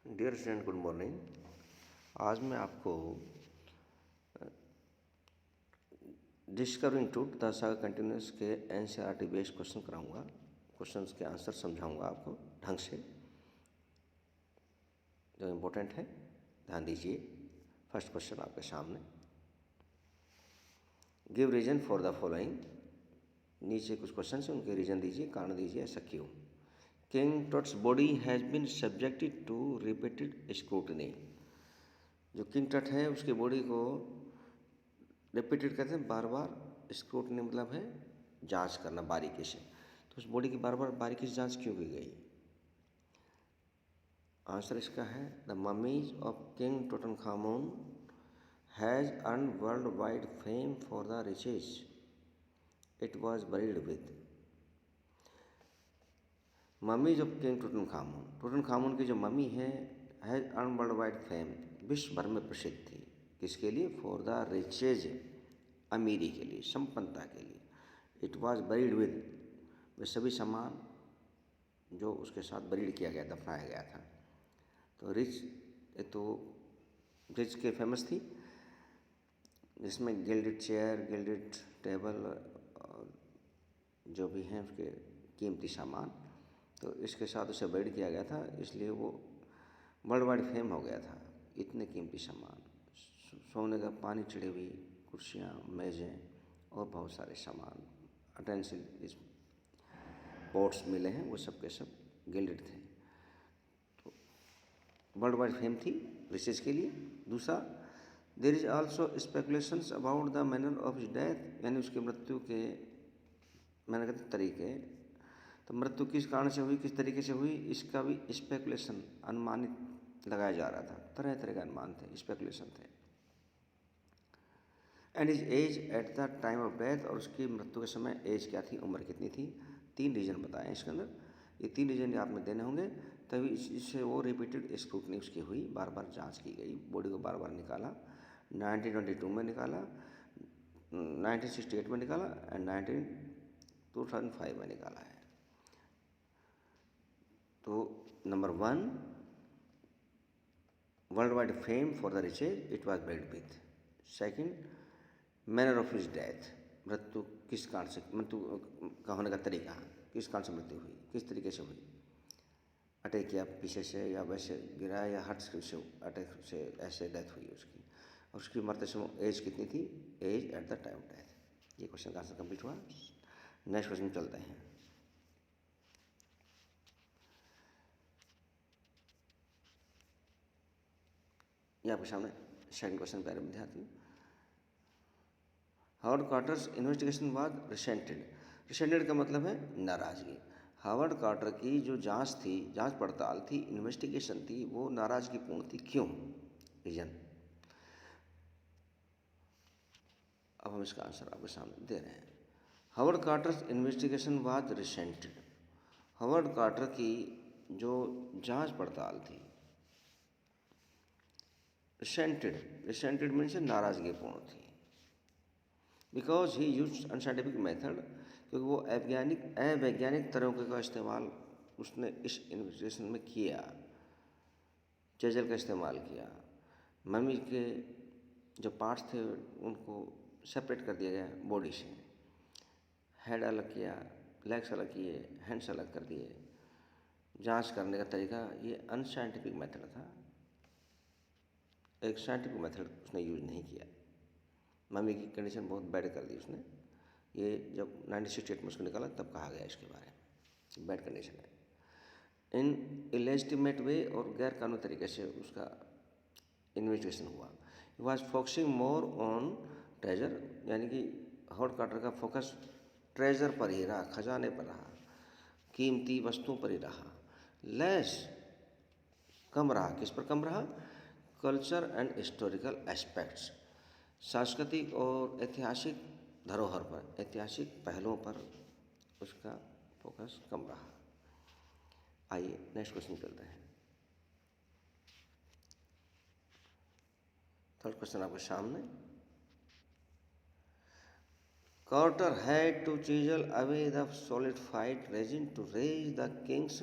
Dear student, good morning. आज मैं आपको discovering truth the saga continuous के एनसीईआरटी बेस्ड क्वेश्चन कराऊंगा। क्वेश्चंस के आंसर समझाऊंगा आपको ढंग से, जो इम्पोर्टेंट है। ध्यान दीजिए। फर्स्ट क्वेश्चन आपके सामने, give reason for the following. नीचे कुछ क्वेश्चन है, उनके रीजन दीजिए, कारण दीजिए, ऐसा क्यों। King Tut's body has been subjected to repeated scrutiny. जो किंग टट है उसकी बॉडी को रिपीटेड कहते हैं, बार बार। स्क्रूटनी मतलब है जांच करना बारीकी से। तो उस बॉडी की बार बार बारीकी से जांच क्यों की गई। आंसर इसका है, the mummies of king Tutankhamun has earn world wide fame for the riches it was buried with. Mummies of king Tutankhamun, Tutankhamun की जो मम्मी है, has earn world wide fame, विश्व भर में प्रसिद्ध थी। किसके लिए? फॉर द रिचेज, अमीरी के लिए, संपन्नता के लिए। इट वॉज बरीड विद, वे सभी सामान जो उसके साथ बरीड किया गया, दफनाया गया था। तो रिच के फेमस थी, जिसमें गिल्डेड चेयर, गिल्डेड टेबल और जो भी हैं उसके कीमती सामान, तो इसके साथ उसे बरीड किया गया था, इसलिए वो वर्ल्ड वाइड फेम हो गया था। इतने कीमती सामान, सोने का पानी चढ़ी हुई कुर्सियाँ, मेज़ें और बहुत सारे सामान, अटेंसिल, इस पॉट्स मिले हैं, वो सब के सब गिल्डेड थे। तो वर्ल्ड वाइड फेम थी रिसर्च के लिए। दूसरा, there is also speculations about the manner of his death, यानी उसकी मृत्यु के मैंने कहते तरीके। तो मृत्यु किस कारण से हुई, किस तरीके से हुई, इसका भी स्पेकुलेशन, अनुमानित लगाया जा रहा था। तरह तरह के अनुमान थे, स्पेकुलेशन थे। And is age at the time of death, और उसकी मृत्यु के समय एज क्या थी, उम्र कितनी थी। 3 रीजन बताए इसके अंदर। ये 3 रीजन आप में देने होंगे, तभी इससे वो रिपीटेड स्क्रूटनी उसकी हुई, बार बार जांच की गई, बॉडी को बार बार निकाला। 1922 में निकाला, 1968 में निकाला एंड 2005 में निकाला है। तो number 1, world wide fame for the riches it was buried with. Second, manner of his death, मृत्यु किस कारण से, मृत्यु का होने का तरीका, किस कारण से मृत्यु हुई, किस तरीके से हुई। अटैक किया पीछे से, या वैसे गिरा, या हार्ट से अटैक से ऐसे डेथ हुई उसकी। और उसकी मरते समय एज कितनी थी, age at the time of death. ये क्वेश्चन का आंसर कंप्लीट हुआ। नेक्स्ट क्वेश्चन चलते हैं। ये आपके सामने सेकंड क्वेश्चन, प्यारे विद्यार्थी। Howard Carter's investigation was resented. Resented का मतलब है नाराज़गी। हावर्ड कार्टर की जो जांच थी, जांच पड़ताल थी, इन्वेस्टिगेशन थी, वो नाराज़गीपूर्ण थी। क्यों? रीजन। अब हम इसका आंसर आपके सामने दे रहे हैं। Howard Carter's investigation was resented. हावर्ड कार्टर की जो जांच पड़ताल थी, रिसेंटेड मीन्स नाराज़गीपूर्ण थी। Because he used unscientific method, क्योंकि वो अवैज्ञानिक तरीकों का इस्तेमाल उसने इस इन्वेस्टिगेशन में किया। चेजल का इस्तेमाल किया। मम्मी के जो पार्ट्स थे उनको सेपरेट कर दिया गया बॉडी से। हेड अलग किया, लेग्स अलग किए, हैंड्स अलग कर दिए। जांच करने का तरीका ये अनसाइंटिफिक मेथड था, एक साइंटिफिक मेथड उसने यूज नहीं किया। मम्मी की कंडीशन बहुत बैड कर दी उसने। ये जब 1968 में उसको निकाला तब कहा गया इसके बारे में, बैड कंडीशन है। इन इलेजिटिमेट वे, और गैर कानूनी तरीके से उसका इन्वेस्टिगेशन हुआ। He was focusing more on treasure, यानी कि हावर्ड कार्टर का फोकस ट्रेजर पर ही रहा, खजाने पर रहा, कीमती वस्तुओं पर ही रहा। लेस, कम रहा, किस पर कम रहा, कल्चर एंड हिस्टोरिकल एस्पेक्ट्स, सांस्कृतिक और ऐतिहासिक धरोहर पर, ऐतिहासिक पहलुओं पर उसका फोकस कम रहा। आइए नेक्स्ट क्वेश्चन चलते हैं। थर्ड क्वेश्चन आपके सामने। Carter had to chisel away the solidified resin to raise the king's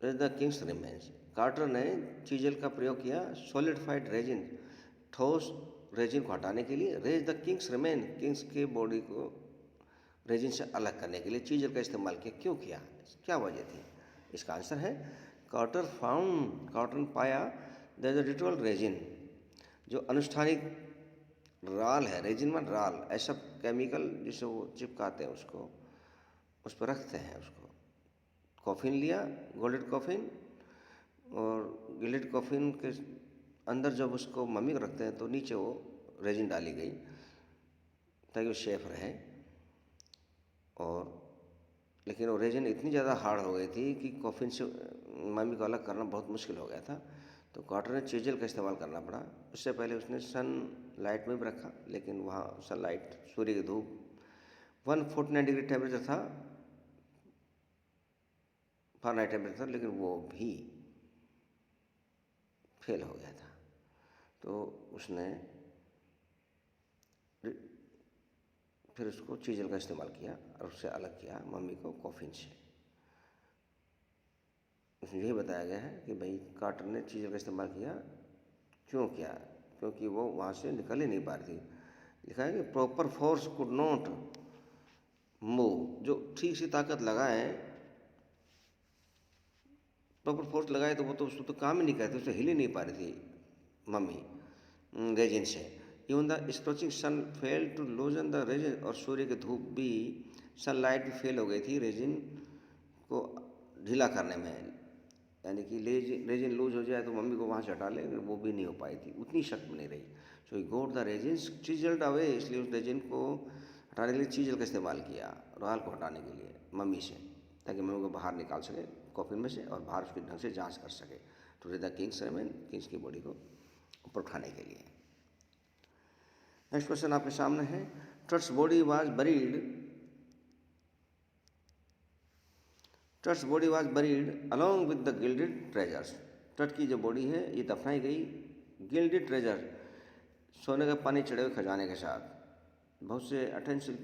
raise the king's remains. Carter ने चीजल का प्रयोग किया सॉलिडिफाइड रेजिन, ठोस रेजिन को हटाने के लिए। Raise the king's remain, king's के बॉडी को रेजिन से अलग करने के लिए चीजल का इस्तेमाल किया। क्यों किया, क्या वजह थी? इसका आंसर है कार्टर पाया दैट द रिचुअल रेजिन, जो अनुष्ठानिक राल है, रेजिन में राल, ऐसा केमिकल जिसे वो चिपकाते हैं उसको, उस पर रखते हैं उसको। कॉफिन लिया, गोल्डेड कॉफिन, और गिल्डेड कॉफिन के अंदर जब उसको मम्मी को रखते हैं तो नीचे वो रेजिन डाली गई ताकि वो सेफ रहे। और लेकिन वो रेजिन इतनी ज़्यादा हार्ड हो गई थी कि कॉफिन से मम्मी को अलग करना बहुत मुश्किल हो गया था। तो कार्टर ने चीजल का इस्तेमाल करना पड़ा। उससे पहले उसने सन लाइट में भी रखा, लेकिन वहाँ सन लाइट, सूर्य की धूप 149 डिग्री टेम्परेचर था, फ़ारेनहाइट टेम्परेचर, लेकिन वो भी फेल हो गया था। तो उसने फिर उसको चीजल का इस्तेमाल किया और उससे अलग किया मम्मी को कॉफिन से। उसमें यही बताया गया है कि भाई कार्टर ने चीजल का इस्तेमाल किया, क्यों किया? क्योंकि वो वहाँ से निकल ही नहीं पा रही थी। लिखा है कि proper force could not move, जो ठीक सी ताकत लगाए, प्रॉपर फोर्स लगाए तो वो तो उसको तो काम ही नहीं करती, उससे हिल ही नहीं पा रही थी मम्मी रेजिन से। Even the scorching sun fail to loosen the resin, और सूर्य की धूप भी, सनलाइट भी फेल हो गई थी रेजिन को ढीला करने में। यानी कि रेजिन लूज हो जाए तो मम्मी को वहाँ से हटा ले, वो भी नहीं हो पाई थी, उतनी शक्ति नहीं रही। सो ही गोट द रेजिन चीजल्ड अवे, इसलिए उस रेजिन को हटाने के लिए चीजल का इस्तेमाल किया, राल को हटाने के लिए मम्मी से, ताकि मम्मी को बाहर निकाल सके कॉफिन में से और बाहर उसकी ढंग से जांच कर सके। To the king's remain, king's की बॉडी को ऊपर उठाने के लिए। नेक्स्ट क्वेश्चन आपके सामने है, Tut's body was buried along with the gilded treasures. ट्रट की जो बॉडी है ये दफनाई गई गिल्डेड ट्रेजर, सोने का पानी चढ़े हुए खजाने के साथ। बहुत से अटेंशियल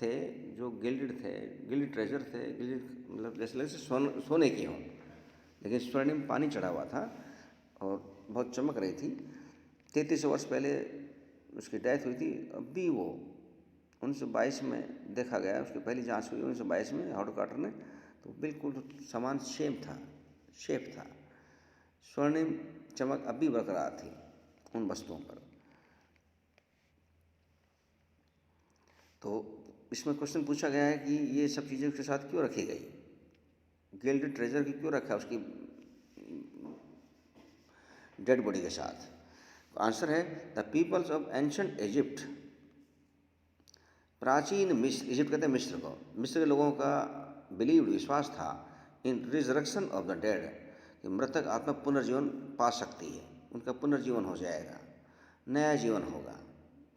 थे जो गिल्डेड ट्रेजर थे, गिल्डेड मतलब जैसे सोने की हों, लेकिन स्वर्णिम पानी चढ़ा हुआ था और बहुत चमक रही थी। 33 वर्ष पहले उसकी डेथ हुई थी। अभी वो 1922 में देखा गया, उसकी पहली जांच हुई 1922 में हावर्ड कार्टर ने, तो बिल्कुल समान शेप था। स्वर्णिम चमक अभी बरकरार थी उन वस्तुओं पर। तो इसमें क्वेश्चन पूछा गया है कि ये सब चीज़ें उसके साथ क्यों रखी गई, गिल्डेड ट्रेजर की क्यों रखा उसकी डेड बॉडी के साथ? आंसर है the peoples of ancient Egypt, प्राचीन मिस्र, इजिप्ट कहते हैं मिस्र को, मिस्र के लोगों का बिलीव्ड, विश्वास था, इन रिजरेक्शन ऑफ द डेड, कि मृतक आत्मा पुनर्जीवन पा सकती है, उनका पुनर्जीवन हो जाएगा, नया जीवन होगा,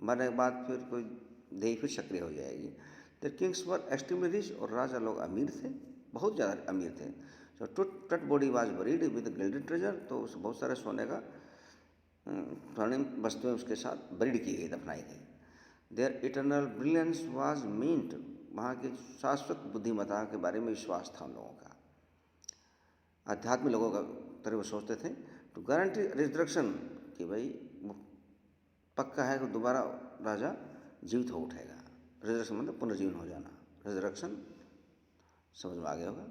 मरने के बाद फिर कोई देही फिर सक्रिय हो जाएगी। The Kings were extremely rich, और राजा लोग अमीर थे, बहुत ज़्यादा अमीर थे। सो ट्रट body was buried with gilded treasure, तो बहुत सारे सोने का स्वर्णिम वस्तुएं उसके साथ बरीड की गई, दफनाई गई। Their eternal brilliance was meant, वहाँ की शाश्वत बुद्धिमत्ता के बारे में विश्वास था उन लोगों का, आध्यात्मिक लोगों का तरह वो सोचते थे। टू गारंटी रिजरेक्शन, कि भाई वो पक्का है कि दोबारा राजा जीवित हो उठेगा। रिजरेक्शन मतलब पुनर्जीवन हो जाना, रिजरेक्शन समझ में आ गया होगा।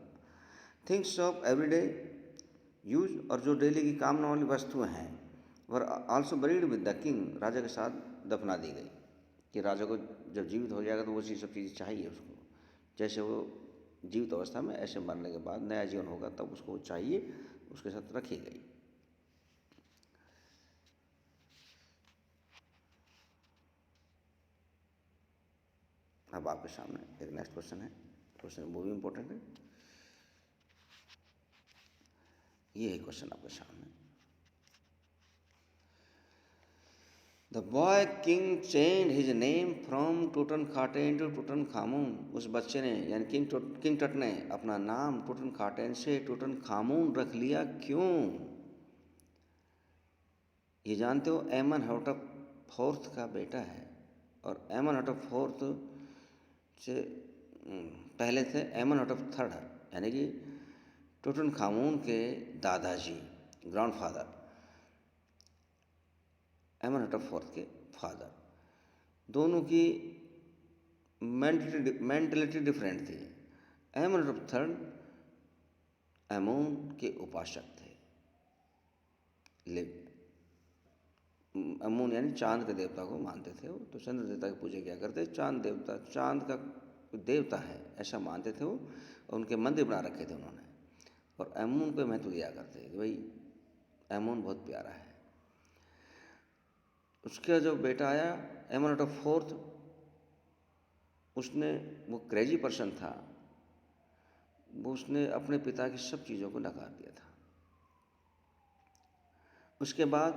थिंग्स ऑफ एवरीडे यूज, और जो डेली की कामना वाली वस्तुएं हैं, were also buried with the king, राजा के साथ दफना दी गई, कि राजा को जब जीवित हो जाएगा तो वो सब चीज़ें चाहिए उसको, जैसे वो जीवित अवस्था में ऐसे मरने के बाद नया जीवन होगा तब उसको चाहिए, उसके साथ रखी गई। अब आपके सामने एक नेक्स्ट क्वेश्चन है, क्वेश्चन वो भी इम्पोर्टेंट है। ये है क्वेश्चन आपके सामने, the boy king change his name from Tutankhaten to Tutankhamun. उस बच्चे ने यानी किंग टट ने अपना नाम टूटनखाटेन से टूटनखामून रख लिया, क्यों? ये जानते हो एमनहॉटप फोर्थ का बेटा है, और एमनहॉटप फोर्थ से पहले थे एमनहॉटप थर्ड, यानी कि टूटनखामुन के दादाजी, ग्रैंडफादर, एमेनहॉटेप फोर्थ के फादर, दोनों की मेंटलिटी डिफरेंट थी। एमेनहॉटेप थर्ड अमून के उपासक थे। अमून यानी चांद के देवता को मानते थे वो, तो चंद्र देवता की पूजा किया करते। चांद देवता चांद का देवता है ऐसा मानते थे वो, और उनके मंदिर बना रखे थे उन्होंने, और अमून को महत्व दिया करते कि भाई अमून बहुत प्यारा है। उसका जो बेटा आया एमेनहॉटेप फोर्थ, उसने, वो क्रेजी पर्सन था, वो उसने अपने पिता की सब चीज़ों को नकार दिया था। उसके बाद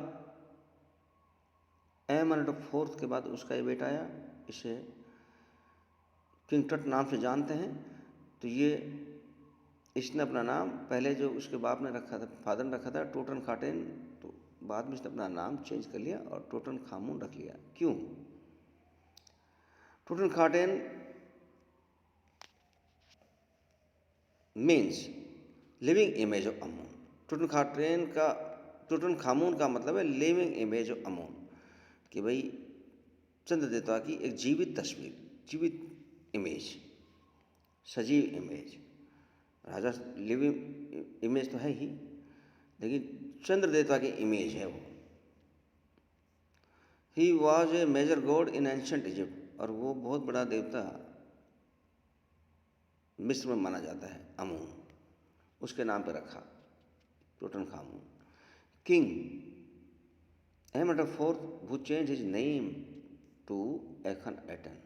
एमेनहॉटेप फोर्थ के बाद उसका ये बेटा आया, इसे किंग टट नाम से जानते हैं। तो ये इसने अपना नाम पहले जो उसके बाप ने रखा था, फादर ने रखा था टूटनखाटेन, तो बाद में इसने अपना नाम चेंज कर लिया और टूटनखामुन रख लिया। क्यों? टूटनखाटेन मीन्स लिविंग इमेज ऑफ अमून। टूटनखामुन का मतलब है लिविंग इमेज ऑफ अमून, कि भाई चंद्र देवता की एक जीवित तस्वीर, जीवित इमेज, सजीव इमेज। राजा लिविंग इमेज तो है ही, लेकिन चंद्र देवता की इमेज है वो। He was a major god in ancient Egypt, और वो बहुत बड़ा देवता मिस्र में माना जाता है अमून, उसके नाम पर रखा Tutankhamun. King Amenhotep fourth who changed his name to Akhenaten,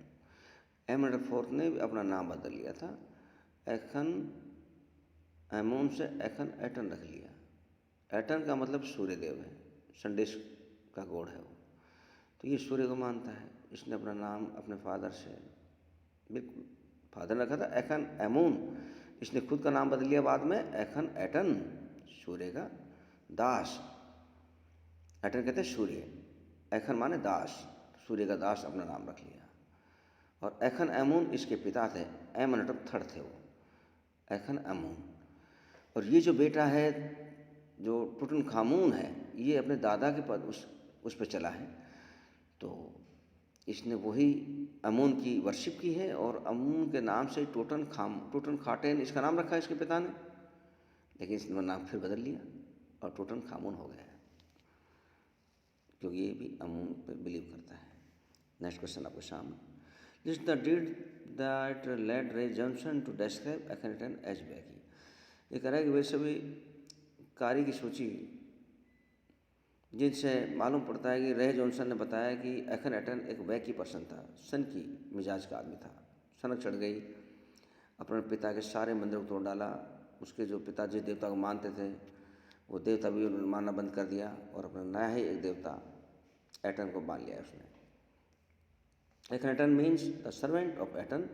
Amenhotep fourth ने भी अपना नाम बदल लिया था, एखन अमून से एखनएटन रख लिया। एटन का मतलब सूर्य देव है, संडे का गॉड है वो, तो ये सूर्य को मानता है। इसने अपना नाम अपने फादर से, बिल्कुल फादर ने रखा था एखन अमून, इसने खुद का नाम बदल लिया बाद में एखनएटन, सूर्य का दास। एटन कहते हैं सूर्य, एखन माने दास, सूर्य का दास अपना नाम रख लिया। और एखन अमून इसके पिता थे, एमेनहॉटेप थर्ड थे वो, एखन अमून। और ये जो बेटा है जो टूटनखामुन है, ये अपने दादा के पद उस पर चला है, तो इसने वही अमून की वर्शिप की है, और अमून के नाम से टूटनखाटेन इसका नाम रखा है इसके पिता ने, लेकिन इसने नाम फिर बदल लिया और टूटनखामुन हो गया, क्योंकि ये भी अमून पर बिलीव करता है। नेक्स्ट क्वेश्चन आपके सामने, this the deed that led Ray Johnson to describe Akhenaten as wacky. ये कह रहा है कि वे सभी कार्य की सूची जिनसे मालूम पड़ता है कि रे जॉनसन ने बताया कि एखनएटन एक वैकी पर्सन था, सन की मिजाज का आदमी था। सनक चढ़ गई, अपने पिता के सारे मंदिरों को तोड़ डाला, उसके जो पिता जिस देवता को मानते थे वो देवता भी उन्होंने मानना बंद कर दिया, और अपना नया ही एक देवता एटन को मान लिया उसने। Akhenaten means the servant of Aten,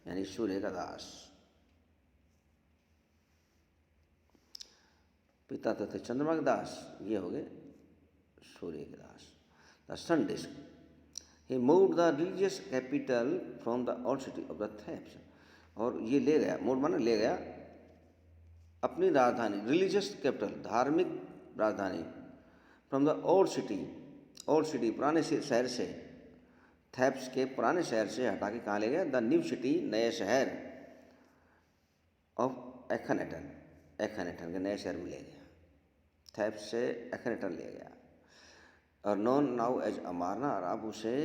यानी सूर्य का दास। पिता तो थे चंद्रमा के दास, ये हो गए सूर्य के दास। The sun disc, he moved the religious capital from the old city of the Thebes, और ये ले गया, मूव माने ले गया, अपनी राजधानी, रिलीजियस कैपिटल धार्मिक राजधानी, फ्रॉम द ओल्ड सिटी पुराने शहर से, थेब्स के पुराने शहर से हटा के कहाँ ले गया, द न्यू सिटी नए शहर ऑफ एखनएटन, एखनएटन के नए शहर में ले गया, थेब्स से एखनएटन ले गया, और नॉन नाउ एज अमारना, और अब उसे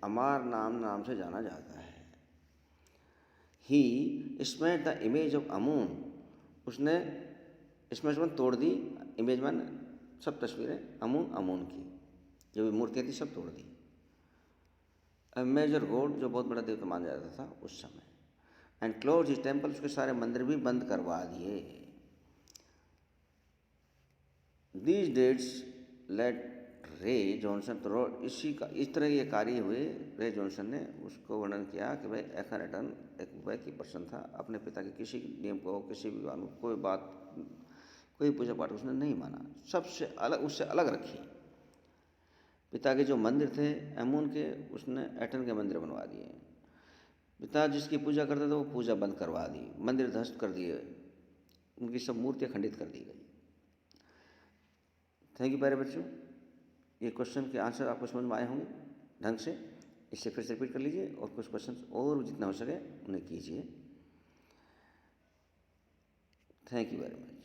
अमार नाम से जाना जाता है। ही स्मैट द इमेज ऑफ अमून, उसने स्मैश वन तोड़ दी, इमेज वन सब तस्वीरें अमून की जो भी मूर्तियाँ थी सब तोड़ दी। अ मेजर गॉड, जो बहुत बड़ा देवता माना जाता था उस समय, एंड क्लोज हिज टेम्पल, उसके सारे मंदिर भी बंद करवा दिए। दीज डेट्स लेट रे जॉनसन, तो इस तरह ये कार्य हुए, रे जॉनसन ने उसको वर्णन किया कि भाई एखनएटन एक वैकी पर्सन था, अपने पिता के किसी नियम को, किसी भी कोई बात, कोई पूजा पाठ उसने नहीं माना, सबसे अलग, उससे अलग रखी। पिता के जो मंदिर थे अमून के, उसने एटन के मंदिर बनवा दिए। पिता जिसकी पूजा करते थे वो पूजा बंद करवा दी, मंदिर ध्वस्त कर दिए, उनकी सब मूर्तियाँ खंडित कर दी गई। थैंक यू प्यारे बच्चों, ये क्वेश्चन के आंसर आपको समझ में आए होंगे ढंग से। इससे फिर से रिपीट कर लीजिए और कुछ क्वेश्चन और जितना हो सके उन्हें कीजिए। Thank you very much.